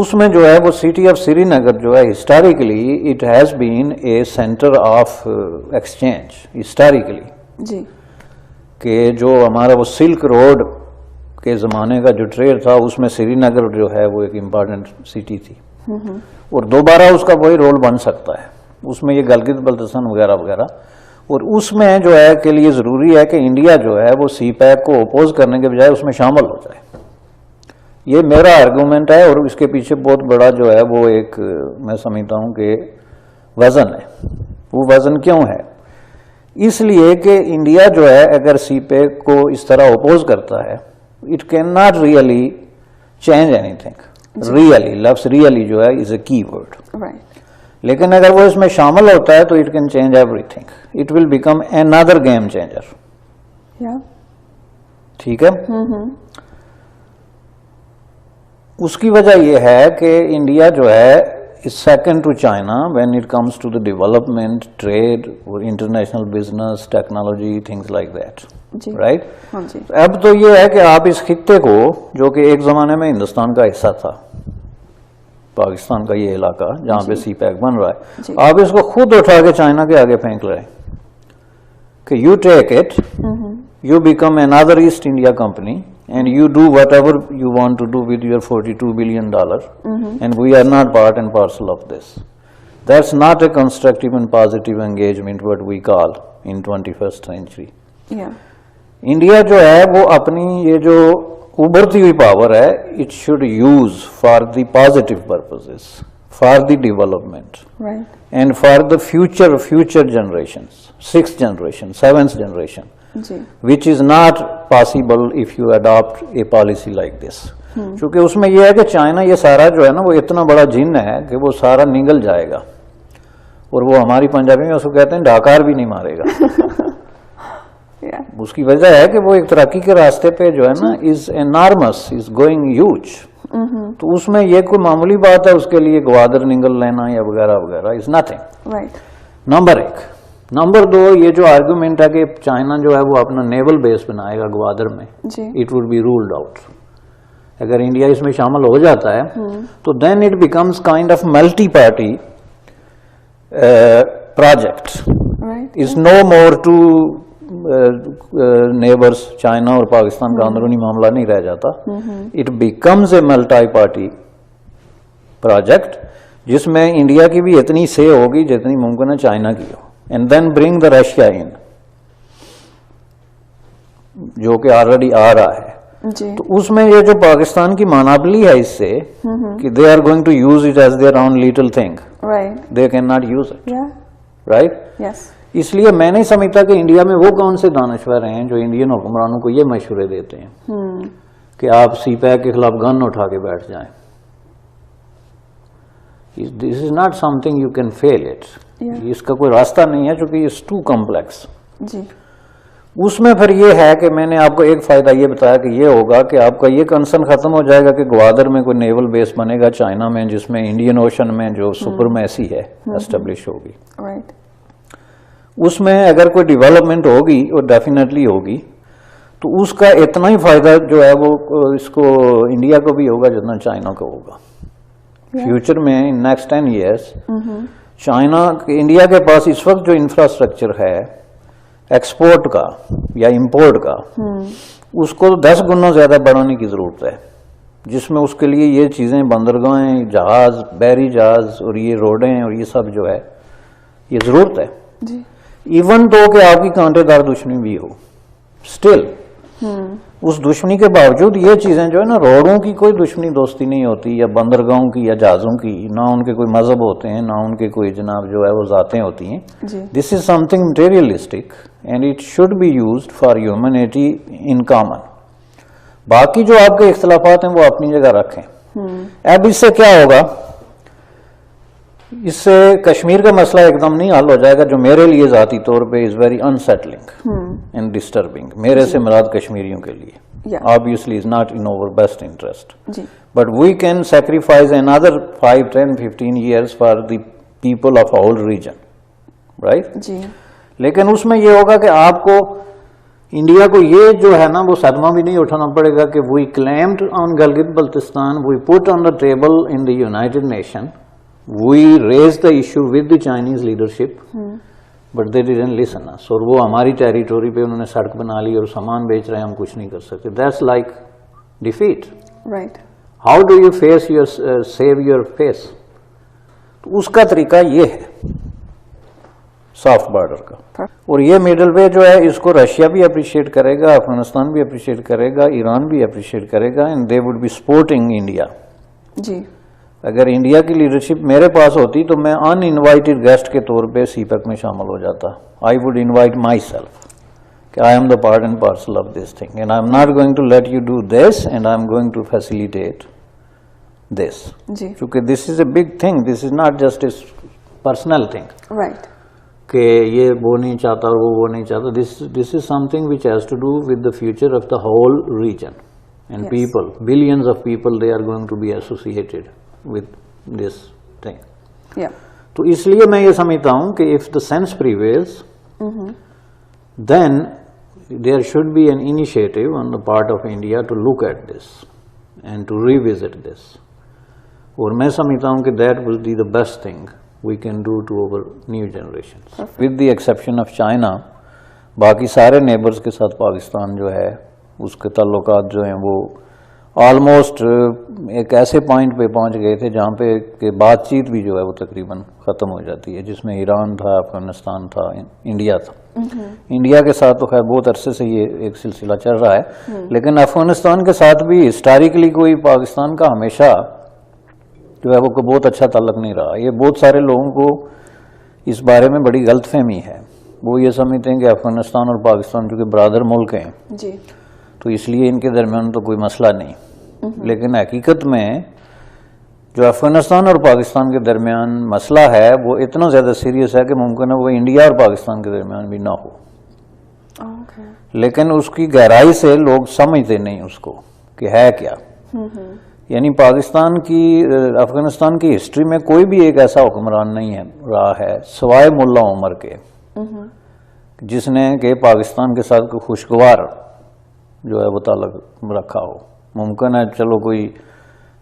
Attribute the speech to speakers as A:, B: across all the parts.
A: اس میں جو ہے وہ سٹی آف سری نگر جو ہے historically it has been a centre of exchange historically
B: جی
A: کہ جو ہمارا وہ سلک روڈ کے زمانے کا جو ٹریڈ تھا اس میں سری نگر جو ہے وہ ایک امپورٹنٹ سٹی تھی اور دوبارہ اس کا وہی رول بن سکتا ہے اس میں یہ گلگت بلتستان وغیرہ وغیرہ. اور اس میں جو ہے کے لیے ضروری ہے کہ انڈیا جو ہے وہ سی پیک کو اپوز کرنے کے بجائے اس میں شامل ہو جائے. یہ میرا آرگومنٹ ہے اور اس کے پیچھے بہت بڑا جو ہے وہ ایک میں سمجھتا ہوں کہ وزن ہے. وہ وزن کیوں ہے؟ اس لیے کہ انڈیا جو ہے اگر سی پیک کو اس طرح اپوز کرتا ہے it can not really change any thing. Really لفظ ریئلی جو ہے از اے کی ورڈ. لیکن اگر وہ اس میں شامل ہوتا ہے تو it can change every thing. It will become another game changer. ٹھیک ہے. اس کی وجہ یہ ہے کہ انڈیا جو ہے is second to China when it comes to the development, trade, or international business, technology, things like that. Right? اب تو یہ ہے کہ آپ اس خطے کو جو کہ ایک زمانے میں ہندوستان کا حصہ تھا پاکستان کا یہ علاقہ جہاں پہ سی پیک بن رہا ہے آپ اس کو خود اٹھا کے چائنا کے آگے پھینک رہے ہیں کہ you take it, you become another East India company and you do whatever you want to do with your $42 billion and we are not part and parcel of this. That's not a constructive and positive engagement what we call in 21st century. India جو ہے وہ اپنی یہ جو ابھرتی ہوئی power ہے it should use for the positive purposes, for the development and for the future generations, 6th generation, 7th generation, which is not possible if you adopt a policy like this. چونکہ اس میں یہ ہے کہ China یہ سارا جو ہے نا وہ اتنا بڑا جن ہے کہ وہ سارا نگل جائے گا اور وہ ہماری پنجابی میں اس کو کہتے ہیں ڈاکار بھی نہیں مارے گا. اس کی وجہ ہے کہ وہ ایک ترقی کے راستے پہ جو ہے نا is enormous, is going huge. تو اس میں یہ کوئی معمولی بات ہے اس کے لیے گوادر نگل لینا یا وغیرہ وغیرہ is nothing. نمبر 1. نمبر 2 یہ جو آرگومنٹ ہے کہ چائنا جو ہے وہ اپنا نیول بیس بنائے گا گوادر میں it would be ruled out. اگر انڈیا اس میں شامل ہو جاتا ہے تو then it becomes kind of multi party project. Is no more to neighbours China اور پاکستان کا اندرونی معاملہ نہیں رہ جاتا. It becomes a multi party project جس میں انڈیا کی بھی اتنی سے ہوگی جتنی ممکن ہے چائنا کی ہو. And then bring the Russia in جو کہ آلریڈی آ رہا ہے. تو اس میں یہ جو پاکستان کی ماناپلی ہے اس سے کہ they are going to use it as their own little thing, they can not use it. Right. اس لیے میں نہیں سمجھتا کہ انڈیا میں وہ کون سے دانشور ہیں جو انڈین حکمرانوں کو یہ مشورے دیتے ہیں کہ آپ سی پیک کے خلاف گن اٹھا کے بیٹھ جائیں. This is not something you can feel it. اس کا کوئی راستہ نہیں ہے چونکہ اٹس ٹو کمپلیکس. اس میں پھر یہ ہے کہ میں نے آپ کو ایک فائدہ یہ بتایا کہ یہ ہوگا کہ آپ کا یہ کنسرن ختم ہو جائے گا کہ گوادر میں کوئی نیول بیس بنے گا چائنا میں جس میں انڈین اوشن میں جو سپرمیسی ہے اسٹیبلش ہوگی. اس میں اگر کوئی ڈیولپمنٹ ہوگی اور ڈیفینیٹلی ہوگی تو اس کا اتنا ہی فائدہ جو ہے وہ اس کو انڈیا کو بھی ہوگا جتنا چائنا کو ہوگا. فیوچر میں نیکسٹ 10 ایئرس چائنا انڈیا کے پاس اس وقت جو انفراسٹرکچر ہے ایکسپورٹ کا یا امپورٹ کا اس کو 10 گنا زیادہ بڑھانے کی ضرورت ہے جس میں اس کے لیے یہ چیزیں بندرگاہیں جہاز بحری جہاز اور یہ روڈیں اور یہ سب جو ہے یہ ضرورت ہے. ایون تو کہ آپ کی کانٹے دار دشمنی بھی ہو اسٹل اس دشمنی کے باوجود یہ چیزیں جو ہے نا روڈوں کی کوئی دشمنی دوستی نہیں ہوتی یا بندرگاہوں کی یا جہازوں کی, نہ ان کے کوئی مذہب ہوتے ہیں نہ ان کے کوئی جناب جو ہے وہ ذاتیں ہوتی ہیں. This is something materialistic and it should be used for humanity in common. باقی جو آپ کے اختلافات ہیں وہ اپنی جگہ رکھیں. اب اس سے کیا ہوگا, اس سے کشمیر کا مسئلہ ایک دم نہیں حل ہو جائے گا جو میرے لیے ذاتی طور پہ از ویری انسیٹلنگ اینڈ ڈسٹربنگ. میرے سے مراد کشمیریوں کے لیے obviously is not in our best interest. But we can sacrifice another 5, 10, 15 years for the people of our region. Right? لیکن اس میں یہ ہوگا کہ آپ کو انڈیا کو یہ جو ہے نا وہ صدمہ بھی نہیں اٹھانا پڑے گا کہ we claimed on Gilgit Baltistan, we put on the table in the United Nation, we raise the issue with the Chinese leadership, but they didn't listen us, اور وہ ہماری ٹیریٹوری پہ انہوں نے سڑک بنا لی اور سامان بیچ رہے ہیں, ہم کچھ نہیں کر سکتے. That's like defeat.
B: Right.
A: How do you face your save your face? تو اس کا طریقہ یہ ہے سافٹ بارڈر کا. اور یہ مڈل وے جو ہے اس کو رشیا بھی اپریشیٹ کرے گا, افغانستان بھی اپریشیٹ کرے گا, ایران بھی اپریشیٹ کرے گا, and they would be supporting India.
B: جی.
A: اگر انڈیا کی لیڈرشپ میرے پاس ہوتی تو میں ان انوائٹڈ گیسٹ کے طور پہ سی پیک میں شامل ہو جاتا. I would invite myself کہ I am the part and parcel of this thing, and I am not going to let you do this, and I am going to facilitate this.
B: جی.
A: کیونکہ this is a big thing, this is not just a personal thing.
B: Right.
A: کہ یہ وہ نہیں چاہتا اور وہ نہیں چاہتا. This is something which has to do with the future of the whole region and people. Billions of people they are going to be associated with this thing. تو اس لیے میں یہ سمجھتا ہوں کہ if the sense prevails then there should be an initiative on the part of India to look at this and to revisit this. اور میں سمجھتا ہوں کہ that will be the best thing we can do to our new generations. With the exception of China, باقی سارے neighbours کے ساتھ پاکستان جو ہے اس کے تعلقات جو ہیں وہ آلموسٹ ایک ایسے پوائنٹ پہ پہنچ گئے تھے جہاں پہ کہ بات چیت بھی جو ہے وہ تقریباً ختم ہو جاتی ہے, جس میں ایران تھا, افغانستان تھا, انڈیا تھا. انڈیا کے ساتھ تو خیر بہت عرصے سے یہ ایک سلسلہ چل رہا ہے, لیکن افغانستان کے ساتھ بھی ہسٹوریکلی کوئی پاکستان کا ہمیشہ جو ہے وہ بہت اچھا تعلق نہیں رہا. یہ بہت سارے لوگوں کو اس بارے میں بڑی غلط فہمی ہے. وہ یہ سمجھتے ہیں کہ افغانستان اور پاکستان چونکہ برادر ملک ہیں
B: جی
A: تو اس لیے ان کے درمیان تو کوئی مسئلہ نہیں. لیکن حقیقت میں جو افغانستان اور پاکستان کے درمیان مسئلہ ہے وہ اتنا زیادہ سیریس ہے کہ ممکن ہے وہ انڈیا اور پاکستان کے درمیان بھی نہ ہو. لیکن اس کی گہرائی سے لوگ سمجھتے نہیں اس کو کہ ہے کیا. یعنی پاکستان کی افغانستان کی ہسٹری میں کوئی بھی ایک ایسا حکمران نہیں ہے رہا ہے سوائے ملا عمر کے جس نے کہ پاکستان کے ساتھ کوئی خوشگوار جو ہے وہ تعلق رکھا ہو. ممکن ہے چلو کوئی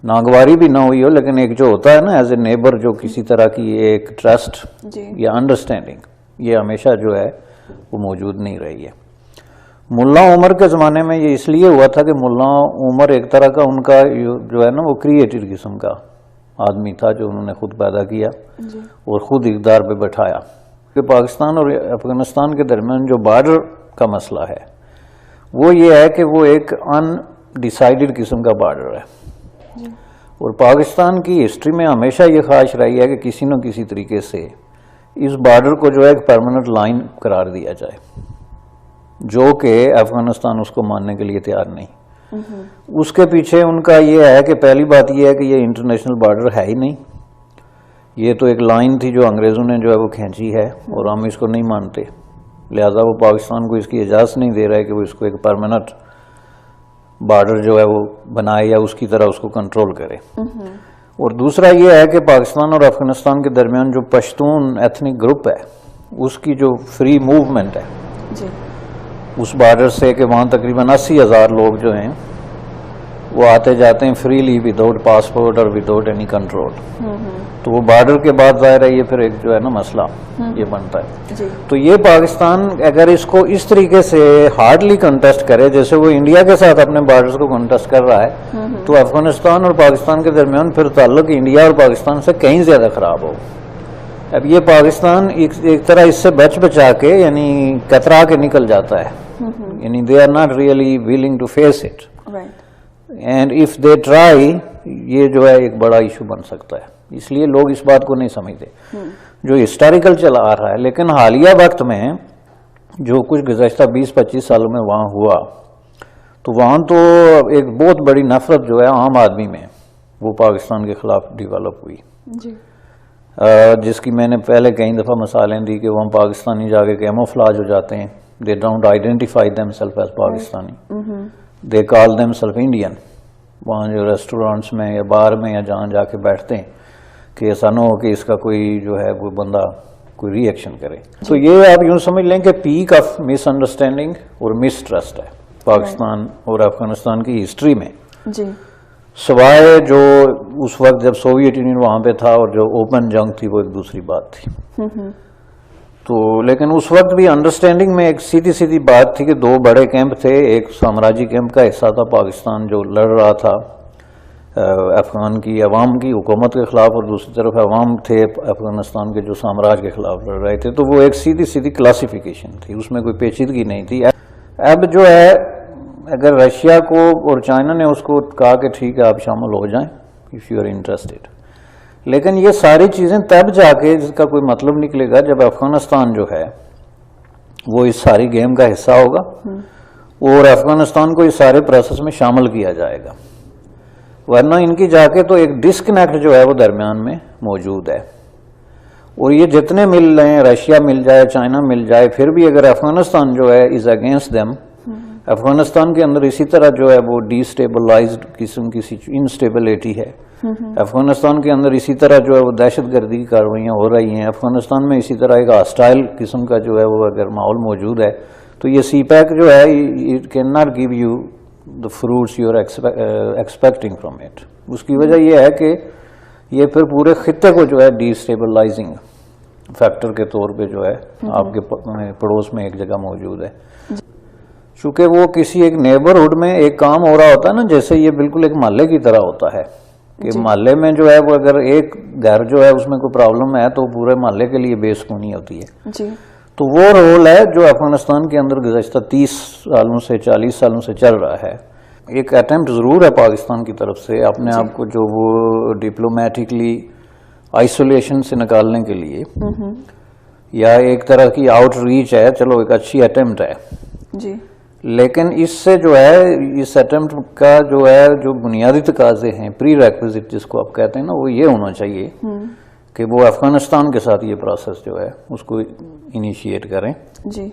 A: ناگواری بھی نہ ہوئی ہو, لیکن ایک جو ہوتا ہے نا ایز اے نیبر جو کسی طرح کی ایک ٹرسٹ یا انڈرسٹینڈنگ یہ ہمیشہ جو ہے وہ موجود نہیں رہی ہے. ملا عمر کے زمانے میں یہ اس لیے ہوا تھا کہ ملا عمر ایک طرح کا ان کا جو ہے نا وہ کریٹڈ قسم کا آدمی تھا جو انہوں نے خود پیدا کیا اور خود اقتدار پہ بٹھایا. کہ پاکستان اور افغانستان کے درمیان جو بارڈر کا مسئلہ ہے وہ یہ ہے کہ وہ ایک ان ڈیسائیڈڈ قسم کا بارڈر ہے, اور پاکستان کی ہسٹری میں ہمیشہ یہ خواہش رہی ہے کہ کسی نہ کسی طریقے سے اس بارڈر کو جو ہے ایک پرماننٹ لائن قرار دیا جائے, جو کہ افغانستان اس کو ماننے کے لیے تیار نہیں. اس کے پیچھے ان کا یہ ہے کہ پہلی بات یہ ہے کہ یہ انٹرنیشنل بارڈر ہے ہی نہیں, یہ تو ایک لائن تھی جو انگریزوں نے جو ہے وہ کھینچی ہے اور ہم اس کو نہیں مانتے, لہذا وہ پاکستان کو اس کی اجازت نہیں دے رہے کہ وہ اس کو ایک پرماننٹ بارڈر جو ہے وہ بنائے یا اس کی طرح اس کو کنٹرول کرے. اور دوسرا یہ ہے کہ پاکستان اور افغانستان کے درمیان جو پشتون ایتھنک گروپ ہے اس کی جو فری موومنٹ ہے اس بارڈر سے کہ وہاں تقریباً 80,000 لوگ جو ہیں وہ آتے جاتے ہیں فریلی وداؤٹ پاسپورٹ اور وداؤٹ اینی کنٹرول. تو وہ بارڈر کے بعد ظاہر ہے یہ پھر ایک جو ہے نا مسئلہ یہ بنتا ہے. تو یہ پاکستان اگر اس کو اس طریقے سے ہارڈلی کنٹیسٹ کرے جیسے وہ انڈیا کے ساتھ اپنے بارڈرز کو کنٹیسٹ کر رہا ہے تو افغانستان اور پاکستان کے درمیان پھر تعلق انڈیا اور پاکستان سے کہیں زیادہ خراب ہو. اب یہ پاکستان ایک طرح اس سے بچا کے یعنی کترا کے نکل جاتا ہے, یعنی they are not really willing to face it, and if they try یہ جو ہے ایک بڑا ایشو بن سکتا ہے. اس لیے لوگ اس بات کو نہیں سمجھتے جو ہسٹوریکل چلا آ رہا ہے. لیکن حالیہ وقت میں جو کچھ گزشتہ 20-25 سالوں میں وہاں ہوا تو وہاں تو ایک بہت بڑی نفرت جو ہے عام آدمی میں وہ پاکستان کے خلاف ڈیولپ ہوئی, جس کی میں نے پہلے کئی دفعہ مثالیں دی کہ وہاں پاکستانی جا کے کیموفلاج ہو جاتے ہیں, they don't identify them self as Pakistani, they call them self Indian. وہاں جو ریسٹورینٹس میں یا بار میں یا جہاں جا کے بیٹھتے ہیں کہ ایسا نہ ہو کہ اس کا کوئی جو ہے کوئی بندہ کوئی ری ایکشن کرے. تو یہ آپ یوں سمجھ لیں کہ پیک آف مس انڈرسٹینڈنگ اور مس ٹرسٹ ہے پاکستان اور افغانستان کی ہسٹری میں.
B: جی.
A: سوائے جو اس وقت جب سوویت یونین وہاں پہ تھا اور جو اوپن جنگ تھی وہ ایک دوسری بات تھی. تو لیکن اس وقت بھی انڈرسٹینڈنگ میں ایک سیدھی سیدھی بات تھی کہ دو بڑے کیمپ تھے. ایک سامراجی کیمپ کا حصہ تھا پاکستان جو لڑ رہا تھا افغان کی عوام کی حکومت کے خلاف, اور دوسری طرف عوام تھے افغانستان کے جو سامراج کے خلاف لڑ رہے تھے. تو وہ ایک سیدھی سیدھی کلاسیفیکیشن تھی, اس میں کوئی پیچیدگی نہیں تھی. اب جو ہے اگر رشیا کو اور چائنا نے اس کو کہا کہ ٹھیک ہے آپ شامل ہو جائیں اف یو آر انٹرسٹڈ, لیکن یہ ساری چیزیں تب جا کے جس کا کوئی مطلب نکلے گا جب افغانستان جو ہے وہ اس ساری گیم کا حصہ ہوگا اور افغانستان کو اس سارے پروسیس میں شامل کیا جائے گا. ورنہ ان کی جا کے تو ایک ڈسکنیکٹ جو ہے وہ درمیان میں موجود ہے. اور یہ جتنے مل رہے ہیں, رشیا مل جائے, چائنا مل جائے, پھر بھی اگر افغانستان جو ہے از اگینسٹ دیم, افغانستان کے اندر اسی طرح جو ہے وہ ڈی اسٹیبلائزڈ قسم کی انسٹیبلٹی ہے. افغانستان کے اندر اسی طرح جو ہے وہ دہشت گردی کی کارروائیاں ہو رہی ہیں. افغانستان میں اسی طرح ایک ہاسٹائل قسم کا جو ہے وہ اگر ماحول موجود ہے تو یہ سی پیک جو ہے it can not give you the fruits you are expecting from it. اس کی وجہ یہ ہے کہ یہ پھر پورے خطے کو جو ہے ڈی اسٹیبلائزنگ فیکٹر کے طور پہ جو ہے آپ کے پڑوس میں ایک جگہ موجود ہے. چونکہ وہ کسی ایک نیبرہڈ میں ایک کام ہو رہا ہوتا ہے نا, جیسے یہ بالکل ایک محلے کی طرح ہوتا ہے کہ محلے میں جو ہے وہ اگر ایک گھر جو ہے اس میں کوئی پرابلم ہے تو پورے محلے کے لیے بے سکونی ہوتی ہے. تو وہ رول ہے جو افغانستان کے اندر گزشتہ 30 سالوں سے 40 سالوں سے چل رہا ہے. ایک اٹیمپٹ ضرور ہے پاکستان کی طرف سے اپنے آپ کو جو وہ ڈپلومیٹکلی آئسولیشن سے نکالنے کے لیے, یا ایک طرح کی آؤٹ ریچ ہے, چلو ایک اچھی اٹیمپٹ ہے. جی. لیکن اس سے جو ہے اس اٹیمپٹ کا جو ہے جو بنیادی تقاضے ہیں, پری ریکویزٹ جس کو آپ کہتے ہیں نا, وہ یہ ہونا چاہیے کہ وہ افغانستان کے ساتھ یہ پروسیس جو ہے اس کو انیشیٹ کریں. جی.